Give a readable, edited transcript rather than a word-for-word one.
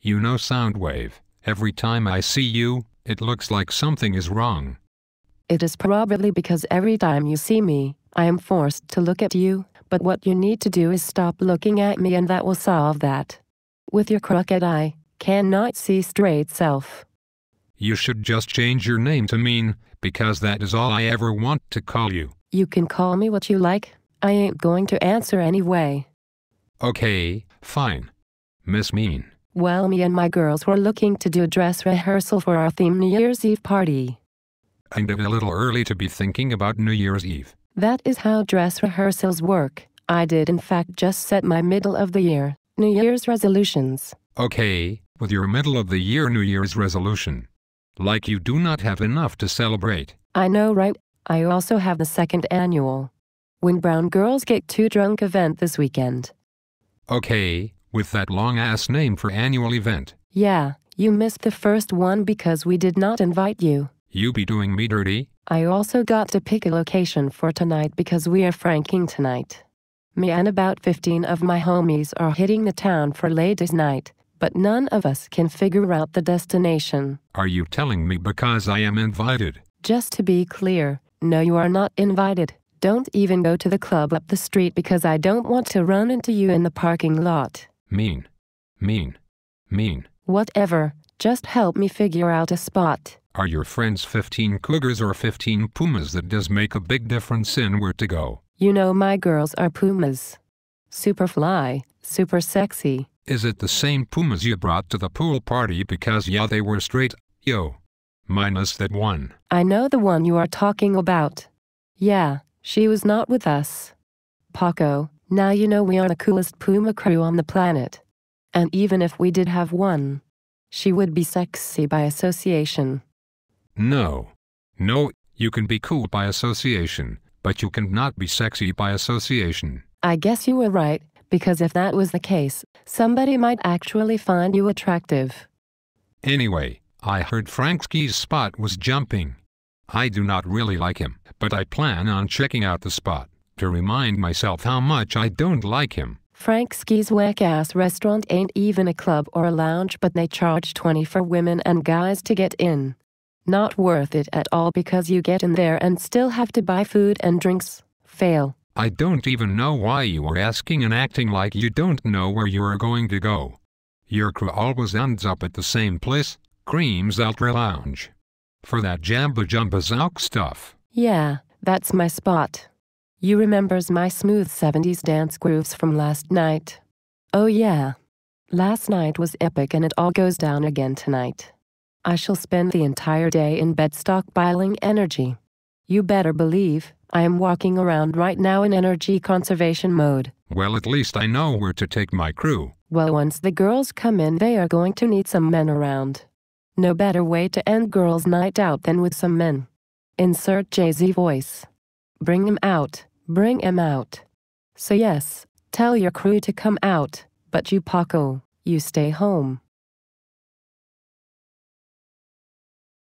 You know Soundwave, every time I see you, it looks like something is wrong. It is probably because every time you see me, I am forced to look at you, but what you need to do is stop looking at me and that will solve that. With your crooked eye, cannot see straight self. You should just change your name to Mean, because that is all I ever want to call you. You can call me what you like, I ain't going to answer anyway. Okay, fine. Miss Mean. Well, me and my girls were looking to do a dress rehearsal for our theme New Year's Eve party. Ain't it a little early to be thinking about New Year's Eve? That is how dress rehearsals work. I did in fact just set my middle of the year, New Year's resolutions. Okay, with your middle of the year New Year's resolution. Like you do not have enough to celebrate. I know, right? I also have the second annual When Brown Girls Get Too Drunk event this weekend. Okay, with that long-ass name for annual event. Yeah, you missed the first one because we did not invite you. You be doing me dirty? I also got to pick a location for tonight because we are franking tonight. Me and about 15 of my homies are hitting the town for ladies' night, but none of us can figure out the destination. Are you telling me because I am invited? Just to be clear, no, you are not invited. Don't even go to the club up the street because I don't want to run into you in the parking lot. Mean. Whatever, just help me figure out a spot. Are your friends 15 cougars or 15 pumas? That does make a big difference in where to go. You know my girls are pumas. Super fly, super sexy. Is it the same pumas you brought to the pool party? Because yeah, they were straight, yo. Minus that one. I know the one you are talking about. Yeah, she was not with us. Paco, now you know we are the coolest puma crew on the planet. And even if we did have one, she would be sexy by association. No, you can be cool by association, but you cannot be sexy by association. I guess you were right, because if that was the case, somebody might actually find you attractive. Anyway, I heard Frank Ski's spot was jumping. I do not really like him, but I plan on checking out the spot to remind myself how much I don't like him. Frank Ski's whack-ass restaurant ain't even a club or a lounge, but they charge $20 for women and guys to get in. Not worth it at all because you get in there and still have to buy food and drinks. Fail. I don't even know why you are asking and acting like you don't know where you are going to go. Your crew always ends up at the same place, Cream's Ultra Lounge. For that Jamba Jumba Zouk stuff. Yeah, that's my spot. You remembers my smooth 70s dance grooves from last night? Oh yeah. Last night was epic and it all goes down again tonight. I shall spend the entire day in bed stockpiling energy. You better believe I am walking around right now in energy conservation mode. Well, at least I know where to take my crew. Well, once the girls come in, they are going to need some men around. No better way to end girls' night out than with some men. Insert Jay-Z voice. Bring him out. Bring him out. So yes, tell your crew to come out, but you Paco, you stay home.